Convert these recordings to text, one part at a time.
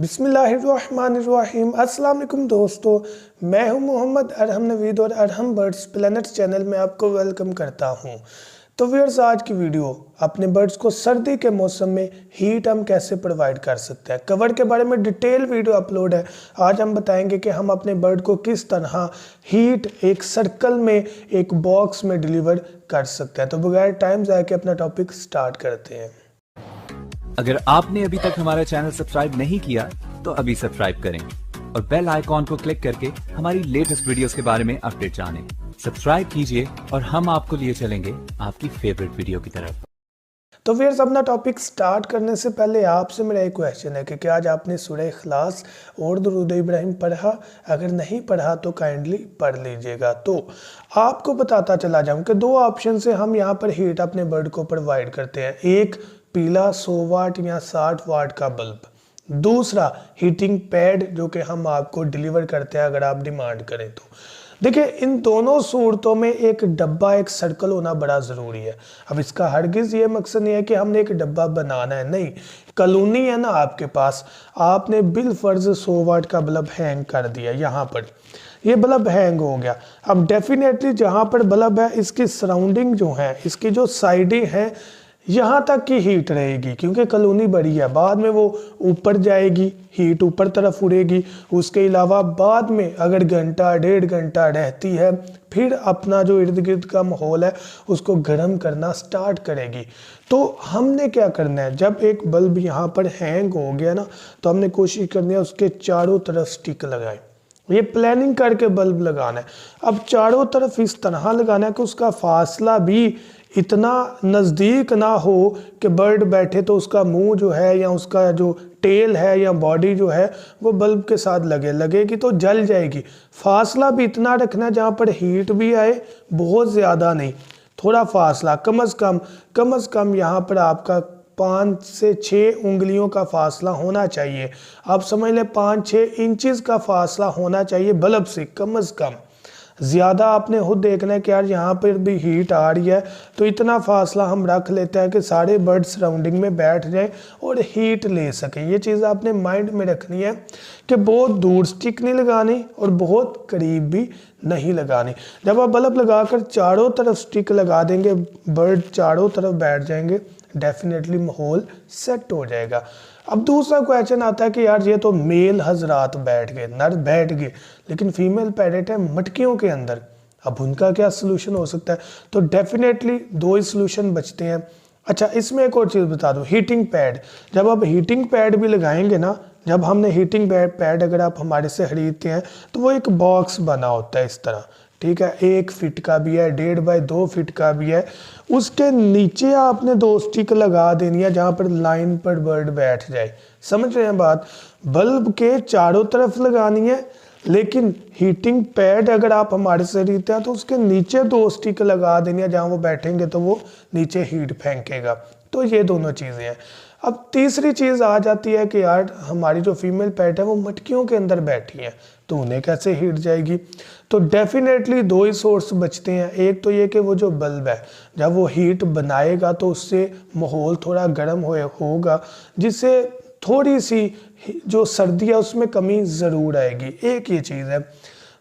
बिस्मिल्लाहिर्रहमानिर्रहीम। अस्सलाम वालेकुम दोस्तों, मैं हूं मोहम्मद अरहम नवीद और अरहम बर्ड्स प्लैनेट्स चैनल में आपको वेलकम करता हूं। तो व्यूअर्स, आज की वीडियो अपने बर्ड्स को सर्दी के मौसम में हीट हम कैसे प्रोवाइड कर सकते हैं, कवर के बारे में डिटेल वीडियो अपलोड है। आज हम बताएंगे कि हम अपने बर्ड को किस तरह हीट एक सर्कल में एक बॉक्स में डिलीवर कर सकते हैं। तो बगैर टाइम ज़ाया के अपना टॉपिक स्टार्ट करते हैं। अगर आपने अभी तक हमारा चैनल सब्सक्राइब नहीं किया तो अभी सब्सक्राइब करें और बेल आइकॉन को क्लिक करके हमारी लेटेस्ट वीडियोस के बारे में अपडेट जानें। सब्सक्राइब कीजिए और हम आपको लिए चलेंगे आपकी फेवरेट वीडियो की तरफ। तो फिर अपना टॉपिक स्टार्ट करने से पहले आपसे मेरा एक क्वेश्चन है कि क्या आज आपने सूरह इखलास और दुरूद इब्राहिम पढ़ा? अगर नहीं पढ़ा तो काइंडली पढ़ लीजिएगा। तो आपको बताता चला जाऊं कि दो ऑप्शन से हम यहाँ पर हीट अपने बर्ड को प्रोवाइड करते हैं। एक पीला 100 वाट या 60 वाट का बल्ब, दूसरा हीटिंग पैड जो कि हम आपको डिलीवर करते हैं अगर आप डिमांड करें तो। देखिए, इन दोनों सूरतों में एक डब्बा, एक सर्कल होना बड़ा ज़रूरी है। अब इसका हरगिज़ ये मकसद नहीं है कि हमने एक डब्बा बनाना है, नहीं। कॉलोनी है ना आपके पास, आपने बिल फर्ज 100 वाट का बल्ब हैंग कर दिया, यहाँ पर ये बल्ब हैंग हो गया। अब डेफिनेटली जहाँ पर बल्ब है इसकी सराउंडिंग जो है, इसकी जो साइडें हैं, यहाँ तक की हीट रहेगी क्योंकि कॉलोनी बड़ी है। बाद में वो ऊपर जाएगी, हीट ऊपर तरफ उड़ेगी। उसके अलावा बाद में अगर घंटा 1.5 घंटा रहती है, फिर अपना जो इर्द गिर्द का माहौल है उसको गर्म करना स्टार्ट करेगी। तो हमने क्या करना है, जब एक बल्ब यहाँ पर हैंग हो गया ना, तो हमने कोशिश करनी है उसके चारों तरफ स्टिक लगाएं। ये प्लानिंग करके बल्ब लगाना है। अब चारों तरफ इस तरह लगाना है कि उसका फासला भी इतना नज़दीक ना हो कि बर्ड बैठे तो उसका मुंह जो है या उसका जो टेल है या बॉडी जो है वो बल्ब के साथ लगेगी तो जल जाएगी। फासला भी इतना रखना है जहाँ पर हीट भी आए, बहुत ज़्यादा नहीं, थोड़ा फासला, कम अज़ कम यहाँ पर आपका 5 से 6 उंगलियों का फासला होना चाहिए। आप समझ लें 5-6 इंचेस का फासला होना चाहिए बल्ब से, कम अज़ कम। ज़्यादा आपने खुद देखना है कि यार यहाँ पर भी हीट आ रही है, तो इतना फासला हम रख लेते हैं कि सारे बर्ड सराउंडिंग में बैठ जाएं और हीट ले सकें। ये चीज़ आपने माइंड में रखनी है कि बहुत दूर स्टिक नहीं लगानी और बहुत करीब भी नहीं लगानी। जब आप बल्ब लगाकर चारों तरफ स्टिक लगा देंगे, बर्ड चारों तरफ बैठ जाएंगे, डेफिनेटली माहौल सेट हो जाएगा। अब दूसरा क्वेश्चन आता है कि यार ये तो मेल हजरात बैठ गए, नर बैठ गए, लेकिन फीमेल पैरेट है मटकियों के अंदर, अब उनका क्या सलूशन हो सकता है? तो डेफिनेटली 2 ही सलूशन बचते हैं। अच्छा, इसमें एक और चीज़ बता दूं, हीटिंग पैड। जब आप हीटिंग पैड भी लगाएंगे ना, जब हमने हीटिंग पैड अगर आप हमारे से खरीदते हैं तो वो एक बॉक्स बना होता है इस तरह, ठीक है, 1 फीट का भी है, 1.5 बाई 2 फीट का भी है। उसके नीचे आपने 2 स्टिक लगा देनी है जहाँ पर लाइन पर बर्ड बैठ जाए। समझ रहे हैं बात? बल्ब के चारों तरफ लगानी है, लेकिन हीटिंग पैड अगर आप हमारे से खरीदते हैं तो उसके नीचे 2 स्टिक लगा देनी है, जहाँ वो बैठेंगे तो वो नीचे हीट फेंकेगा। तो ये दोनों चीज़ें हैं। अब तीसरी चीज़ आ जाती है कि यार हमारी जो फीमेल पैट है वो मटकियों के अंदर बैठी है, तो उन्हें कैसे हीट जाएगी? तो डेफिनेटली 2 ही सोर्स बचते हैं। एक तो ये कि वो जो बल्ब है जब वो हीट बनाएगा तो उससे माहौल थोड़ा गर्म होगा, जिससे थोड़ी सी जो सर्दी है उसमें कमी ज़रूर आएगी। एक ये चीज़ है।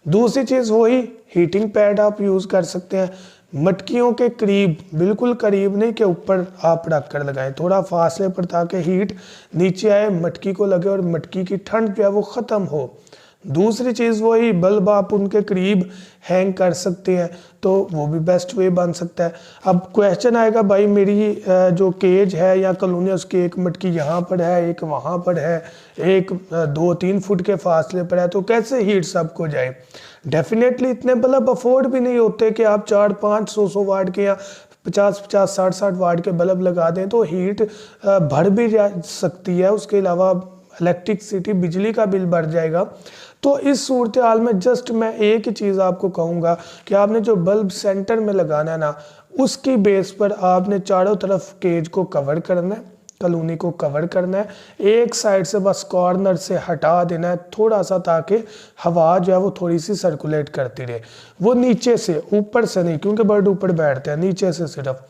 दूसरी चीज़ वही हीटिंग पैड आप यूज़ कर सकते हैं मटकियों के करीब, बिल्कुल करीब नहीं कि ऊपर आप रख कर लगाएं, थोड़ा फासले पर, ताकि हीट नीचे आए, मटकी को लगे और मटकी की ठंड जो है वो ख़त्म हो। दूसरी चीज़ वही बल्ब आप उनके करीब हैंग कर सकते हैं, तो वो भी बेस्ट वे बन सकता है। अब क्वेश्चन आएगा, भाई मेरी जो केज है या कॉलोनी, उसकी एक मटकी यहाँ पर है, एक वहाँ पर है, एक 2-3 फुट के फासले पर है, तो कैसे हीट सबको जाए? डेफिनेटली इतने बल्ब अफोर्ड भी नहीं होते कि आप 4-5 100 वाट के या 50-50 60-60 वाट के बल्ब लगा दें तो हीट बढ़ भी जा सकती है। उसके अलावा इलेक्ट्रिसिटी, बिजली का बिल बढ़ जाएगा। तो इस सूरत हाल में जस्ट मैं एक ही चीज़ आपको कहूँगा कि आपने जो बल्ब सेंटर में लगाना है ना, उसकी बेस पर आपने चारों तरफ केज को कवर करना है, कॉलोनी को कवर करना है। एक साइड से बस कॉर्नर से हटा देना है थोड़ा सा, ताकि हवा जो है वो थोड़ी सी सर्कुलेट करती रहे। वो नीचे से, ऊपर से नहीं, क्योंकि बर्ड ऊपर बैठते हैं, नीचे से सिर्फ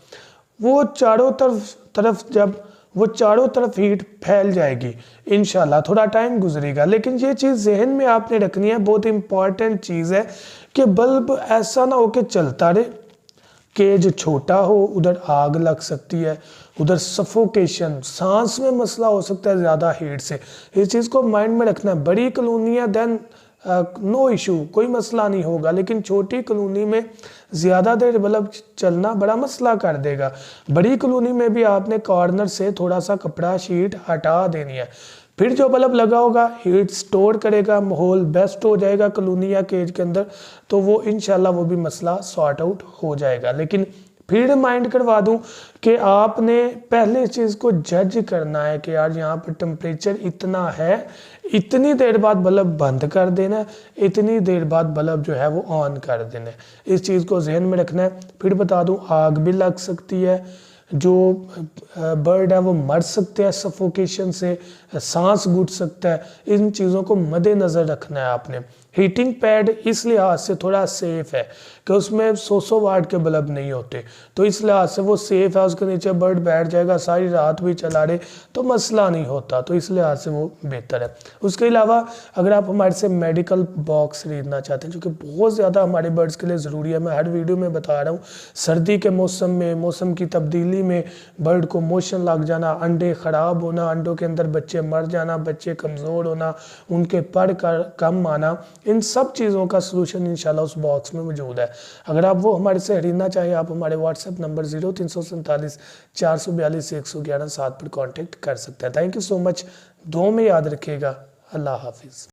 वो चारों तरफ जब वो चारों तरफ हीट फैल जाएगी इंशाल्लाह। थोड़ा टाइम गुजरेगा, लेकिन ये चीज़ जहन में आपने रखनी है, बहुत इंपॉर्टेंट चीज़ है कि बल्ब ऐसा ना हो कि चलता रहे, केज छोटा हो, उधर आग लग सकती है, उधर सफोकेशन, सांस में मसला हो सकता है ज़्यादा हीट से। इस चीज़ को माइंड में रखना है। बड़ी कॉलोनियाँ देन नो इशू, कोई मसला नहीं होगा, लेकिन छोटी कॉलोनी में ज़्यादा देर बल्ब चलना बड़ा मसला कर देगा। बड़ी कॉलोनी में भी आपने कॉर्नर से थोड़ा सा कपड़ा शीट हटा देनी है, फिर जो बल्ब लगा होगा हीट स्टोर करेगा, माहौल बेस्ट हो जाएगा कॉलोनी या केज के अंदर, तो वो इंशाल्लाह वो भी मसला सॉर्ट आउट हो जाएगा। लेकिन फिर रिमाइंड करवा दूं कि आपने पहले इस चीज़ को जज करना है कि यार यहाँ पर टेम्परेचर इतना है, इतनी देर बाद बल्ब बंद कर देना है, इतनी देर बाद बल्ब जो है वो ऑन कर देना है। इस चीज़ को जहन में रखना है। फिर बता दूं आग भी लग सकती है, जो बर्ड है वो मर सकते हैं सफोकेशन से, सांस घुट सकता है। इन चीज़ों को मद्देनज़र रखना है आपने। हीटिंग पैड इस लिहाज से थोड़ा सेफ है कि उसमें 100 वाट के बल्ब नहीं होते, तो इस लिहाज से वो सेफ है। उसके नीचे बर्ड बैठ जाएगा, सारी रात भी चला रहे तो मसला नहीं होता, तो इस लिहाज से वो बेहतर है। उसके अलावा अगर आप हमारे से मेडिकल बॉक्स खरीदना चाहते हैं, जो कि बहुत ज़्यादा हमारे बर्ड्स के लिए ज़रूरी है, मैं हर वीडियो में बता रहा हूँ, सर्दी के मौसम में, मौसम की तब्दीली में बर्ड को मोशन लग जाना, अंडे ख़राब होना, अंडों के अंदर बच्चे मर जाना, बच्चे कमज़ोर होना, उनके पर कम आना, इन सब चीज़ों का सलूशन इंशाल्लाह उस बॉक्स में मौजूद है। अगर आप वो हमारे से खरीदना चाहें, आप हमारे व्हाट्सएप नंबर 0347 442 111 7 पर कॉन्टेक्ट कर सकते हैं। Thank you so much. दुआ में याद रखिएगा। अल्लाह हाफिज़।